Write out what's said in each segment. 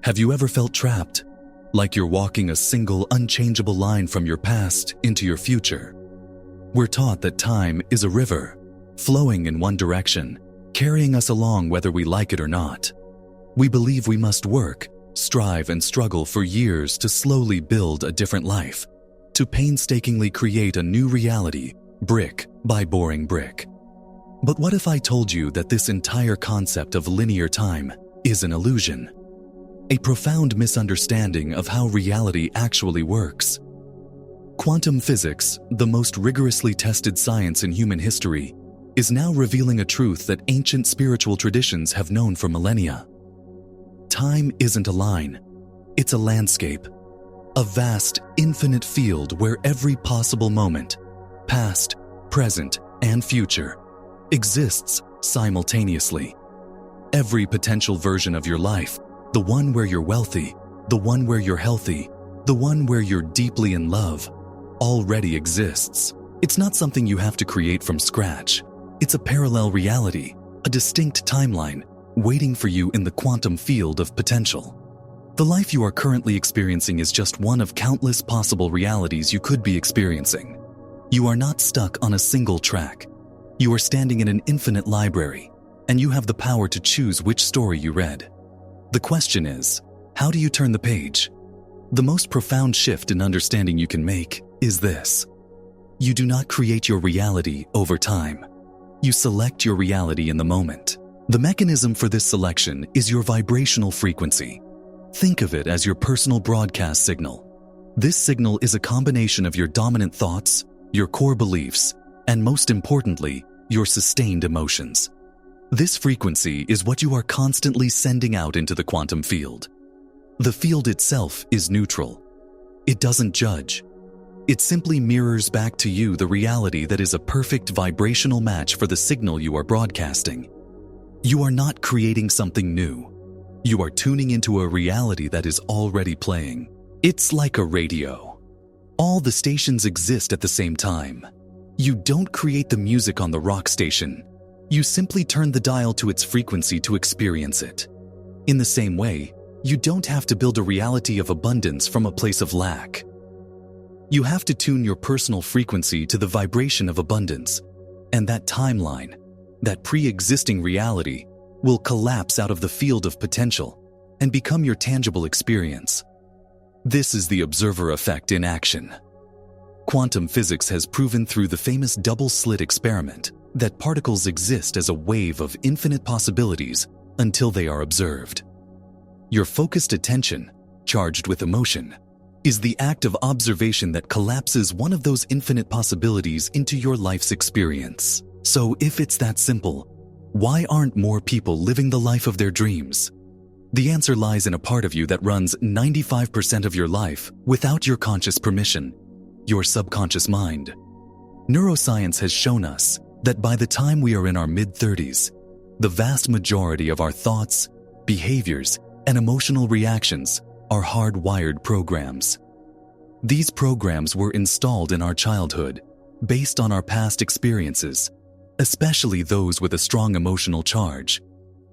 Have you ever felt trapped? Like you're walking a single, unchangeable line from your past into your future? We're taught that time is a river, flowing in one direction, carrying us along whether we like it or not. We believe we must work, strive, and struggle for years to slowly build a different life, to painstakingly create a new reality, brick by boring brick. But what if I told you that this entire concept of linear time is an illusion? A profound misunderstanding of how reality actually works. Quantum physics, the most rigorously tested science in human history, is now revealing a truth that ancient spiritual traditions have known for millennia. Time isn't a line, it's a landscape, a vast, infinite field where every possible moment, past, present, and future, exists simultaneously. Every potential version of your life, the one where you're wealthy, the one where you're healthy, the one where you're deeply in love, already exists. It's not something you have to create from scratch. It's a parallel reality, a distinct timeline, waiting for you in the quantum field of potential. The life you are currently experiencing is just one of countless possible realities you could be experiencing. You are not stuck on a single track. You are standing in an infinite library, and you have the power to choose which story you read. The question is, how do you turn the page? The most profound shift in understanding you can make is this. You do not create your reality over time. You select your reality in the moment. The mechanism for this selection is your vibrational frequency. Think of it as your personal broadcast signal. This signal is a combination of your dominant thoughts, your core beliefs, and most importantly, your sustained emotions. This frequency is what you are constantly sending out into the quantum field. The field itself is neutral. It doesn't judge. It simply mirrors back to you the reality that is a perfect vibrational match for the signal you are broadcasting. You are not creating something new. You are tuning into a reality that is already playing. It's like a radio. All the stations exist at the same time. You don't create the music on the rock station. You simply turn the dial to its frequency to experience it. In the same way, you don't have to build a reality of abundance from a place of lack. You have to tune your personal frequency to the vibration of abundance, and that timeline, that pre-existing reality, will collapse out of the field of potential and become your tangible experience. This is the observer effect in action. Quantum physics has proven through the famous double-slit experiment that particles exist as a wave of infinite possibilities until they are observed. Your focused attention, charged with emotion, is the act of observation that collapses one of those infinite possibilities into your life's experience. So if it's that simple, why aren't more people living the life of their dreams? The answer lies in a part of you that runs 95% of your life without your conscious permission, your subconscious mind. Neuroscience has shown us that by the time we are in our mid-30s, the vast majority of our thoughts, behaviors, and emotional reactions are hardwired programs. These programs were installed in our childhood based on our past experiences, especially those with a strong emotional charge.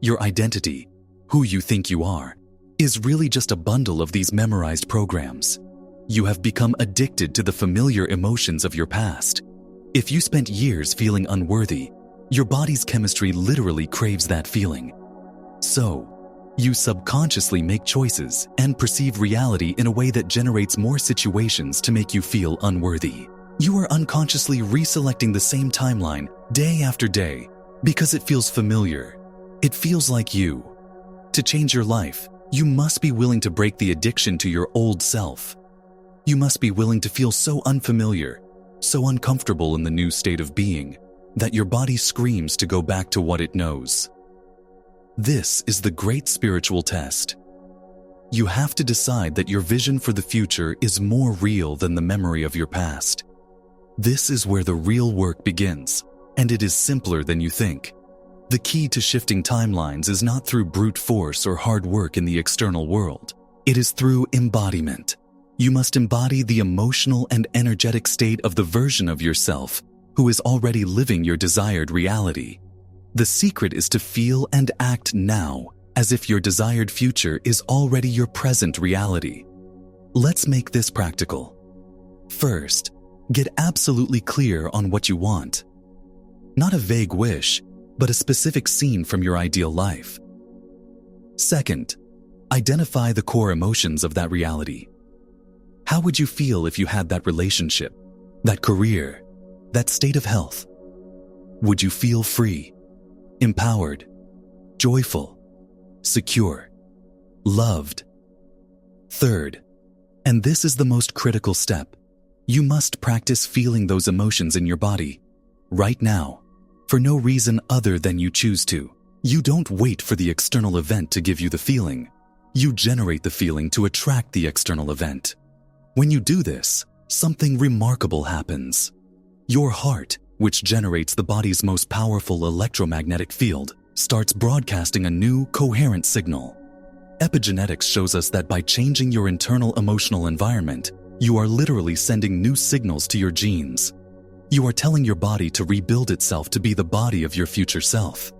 Your identity, who you think you are, is really just a bundle of these memorized programs. You have become addicted to the familiar emotions of your past. If you spent years feeling unworthy, your body's chemistry literally craves that feeling. So, you subconsciously make choices and perceive reality in a way that generates more situations to make you feel unworthy. You are unconsciously reselecting the same timeline day after day because it feels familiar. It feels like you. To change your life, you must be willing to break the addiction to your old self. You must be willing to feel so unfamiliar, so uncomfortable in the new state of being, that your body screams to go back to what it knows. This is the great spiritual test. You have to decide that your vision for the future is more real than the memory of your past. This is where the real work begins, and it is simpler than you think. The key to shifting timelines is not through brute force or hard work in the external world. It is through embodiment. You must embody the emotional and energetic state of the version of yourself who is already living your desired reality. The secret is to feel and act now as if your desired future is already your present reality. Let's make this practical. First, get absolutely clear on what you want. Not a vague wish, but a specific scene from your ideal life. Second, identify the core emotions of that reality. How would you feel if you had that relationship, that career, that state of health? Would you feel free, empowered, joyful, secure, loved? Third, and this is the most critical step, you must practice feeling those emotions in your body, right now, for no reason other than you choose to. You don't wait for the external event to give you the feeling. You generate the feeling to attract the external event. When you do this, something remarkable happens. Your heart, which generates the body's most powerful electromagnetic field, starts broadcasting a new, coherent signal. Epigenetics shows us that by changing your internal emotional environment, you are literally sending new signals to your genes. You are telling your body to rebuild itself to be the body of your future self.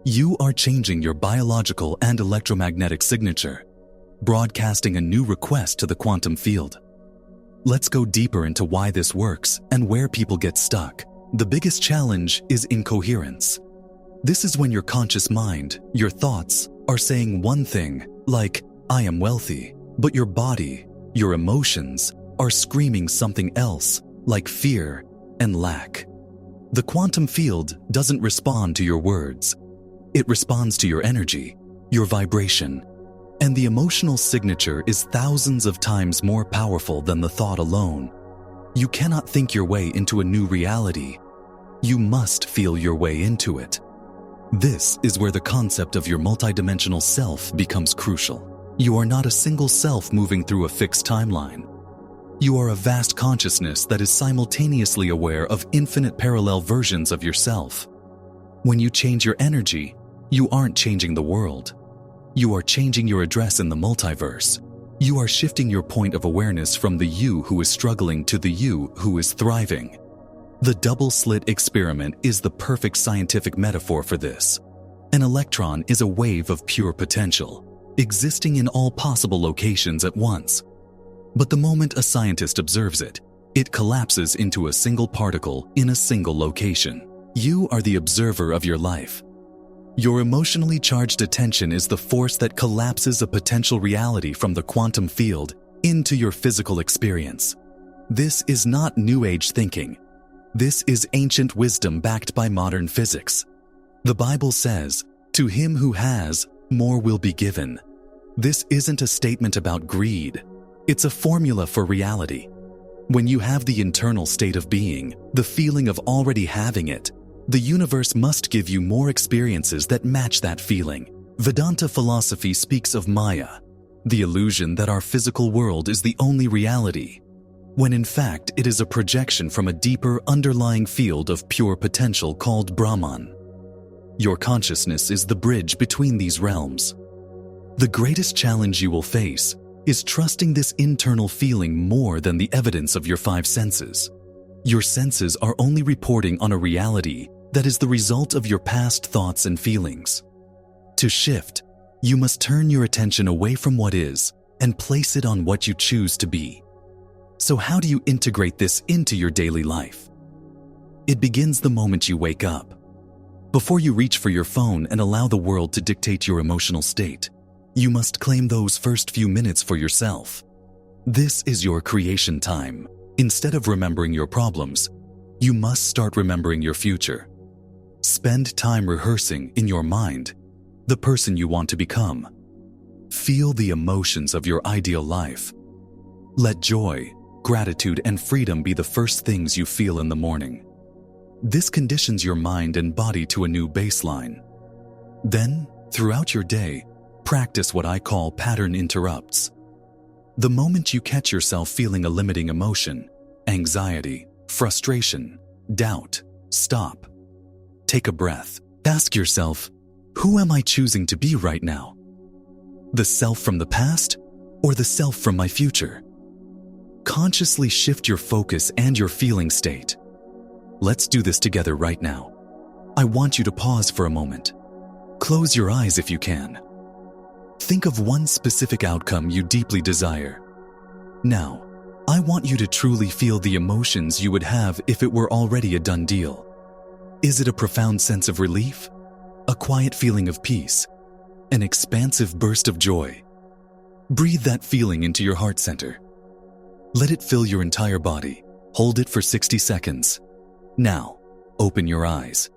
You are changing your biological and electromagnetic signature, broadcasting a new request to the quantum field. Let's go deeper into why this works and where people get stuck. The biggest challenge is incoherence. This is when your conscious mind, your thoughts, are saying one thing, like, I am wealthy, but your body, your emotions, are screaming something else, like fear and lack. The quantum field doesn't respond to your words. It responds to your energy, your vibration, and the emotional signature is thousands of times more powerful than the thought alone. You cannot think your way into a new reality. You must feel your way into it. This is where the concept of your multidimensional self becomes crucial. You are not a single self moving through a fixed timeline. You are a vast consciousness that is simultaneously aware of infinite parallel versions of yourself. When you change your energy, you aren't changing the world. You are changing your address in the multiverse. You are shifting your point of awareness from the you who is struggling to the you who is thriving. The double-slit experiment is the perfect scientific metaphor for this. An electron is a wave of pure potential, existing in all possible locations at once. But the moment a scientist observes it, it collapses into a single particle in a single location. You are the observer of your life. Your emotionally charged attention is the force that collapses a potential reality from the quantum field into your physical experience. This is not New Age thinking. This is ancient wisdom backed by modern physics. The Bible says, "To him who has, more will be given." This isn't a statement about greed. It's a formula for reality. When you have the internal state of being, the feeling of already having it, the universe must give you more experiences that match that feeling. Vedanta philosophy speaks of Maya, the illusion that our physical world is the only reality, when in fact it is a projection from a deeper underlying field of pure potential called Brahman. Your consciousness is the bridge between these realms. The greatest challenge you will face is trusting this internal feeling more than the evidence of your five senses. Your senses are only reporting on a reality that is the result of your past thoughts and feelings. To shift, you must turn your attention away from what is and place it on what you choose to be. So how do you integrate this into your daily life? It begins the moment you wake up. Before you reach for your phone and allow the world to dictate your emotional state, you must claim those first few minutes for yourself. This is your creation time. Instead of remembering your problems, you must start remembering your future. Spend time rehearsing in your mind the person you want to become. Feel the emotions of your ideal life. Let joy, gratitude, and freedom be the first things you feel in the morning. This conditions your mind and body to a new baseline. Then, throughout your day, practice what I call pattern interrupts. The moment you catch yourself feeling a limiting emotion, anxiety, frustration, doubt, stop. Take a breath. Ask yourself, who am I choosing to be right now? The self from the past or the self from my future? Consciously shift your focus and your feeling state. Let's do this together right now. I want you to pause for a moment. Close your eyes if you can. Think of one specific outcome you deeply desire. Now, I want you to truly feel the emotions you would have if it were already a done deal. Is it a profound sense of relief? A quiet feeling of peace? An expansive burst of joy? Breathe that feeling into your heart center. Let it fill your entire body. Hold it for 60 seconds. Now, open your eyes.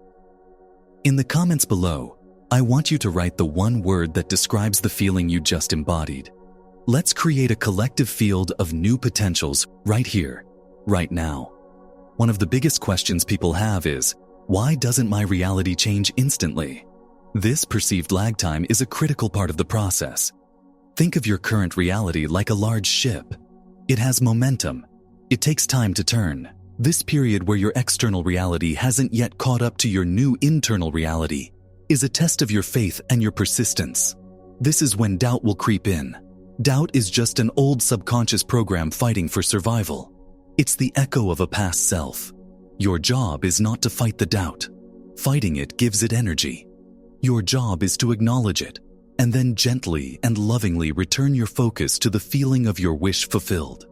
In the comments below, I want you to write the one word that describes the feeling you just embodied. Let's create a collective field of new potentials right here, right now. One of the biggest questions people have is, why doesn't my reality change instantly? This perceived lag time is a critical part of the process. Think of your current reality like a large ship. It has momentum. It takes time to turn. This period where your external reality hasn't yet caught up to your new internal reality is a test of your faith and your persistence. This is when doubt will creep in. Doubt is just an old subconscious program fighting for survival. It's the echo of a past self. Your job is not to fight the doubt. Fighting it gives it energy. Your job is to acknowledge it, and then gently and lovingly return your focus to the feeling of your wish fulfilled.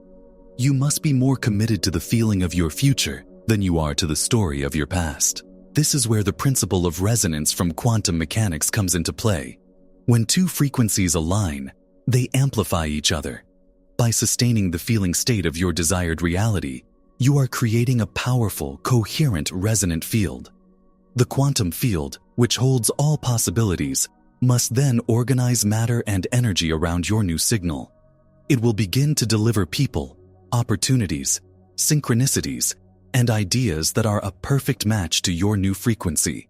You must be more committed to the feeling of your future than you are to the story of your past. This is where the principle of resonance from quantum mechanics comes into play. When two frequencies align, they amplify each other. By sustaining the feeling state of your desired reality, you are creating a powerful, coherent, resonant field. The quantum field, which holds all possibilities, must then organize matter and energy around your new signal. It will begin to deliver people, opportunities, synchronicities, and ideas that are a perfect match to your new frequency.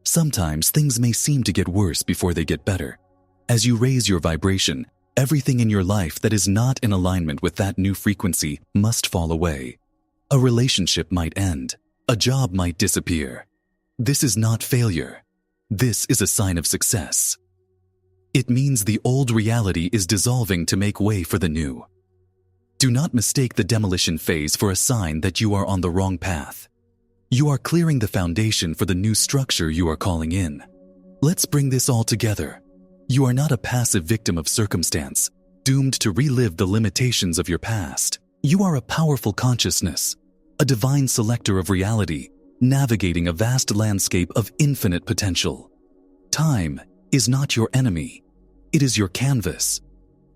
Sometimes things may seem to get worse before they get better. As you raise your vibration, everything in your life that is not in alignment with that new frequency must fall away. A relationship might end. A job might disappear. This is not failure. This is a sign of success. It means the old reality is dissolving to make way for the new. Do not mistake the demolition phase for a sign that you are on the wrong path. You are clearing the foundation for the new structure you are calling in. Let's bring this all together. You are not a passive victim of circumstance, doomed to relive the limitations of your past. You are a powerful consciousness, a divine selector of reality, navigating a vast landscape of infinite potential. Time is not your enemy. It is your canvas,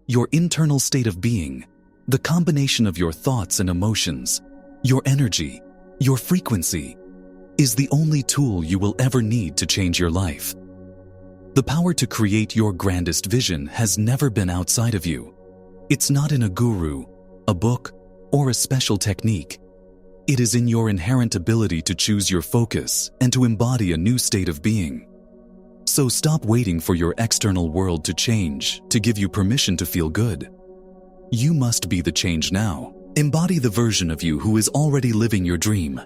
your internal state of being, the combination of your thoughts and emotions, your energy, your frequency, is the only tool you will ever need to change your life. The power to create your grandest vision has never been outside of you. It's not in a guru, a book, or a special technique. It is in your inherent ability to choose your focus and to embody a new state of being. So stop waiting for your external world to change to give you permission to feel good. You must be the change now. Embody the version of you who is already living your dream.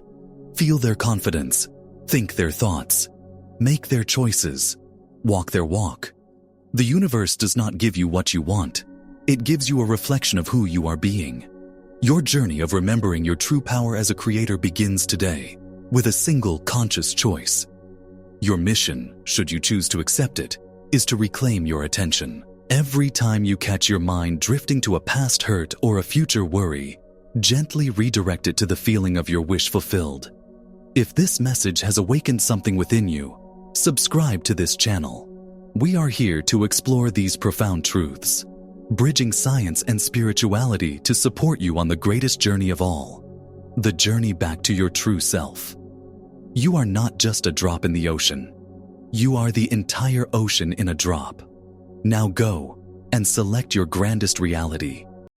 Feel their confidence, think their thoughts, make their choices, walk their walk. The universe does not give you what you want. It gives you a reflection of who you are being. Your journey of remembering your true power as a creator begins today with a single conscious choice. Your mission, should you choose to accept it, is to reclaim your attention. Every time you catch your mind drifting to a past hurt or a future worry, gently redirect it to the feeling of your wish fulfilled. If this message has awakened something within you, subscribe to this channel. We are here to explore these profound truths, bridging science and spirituality to support you on the greatest journey of all, the journey back to your true self. You are not just a drop in the ocean. You are the entire ocean in a drop. Now go and select your grandest reality.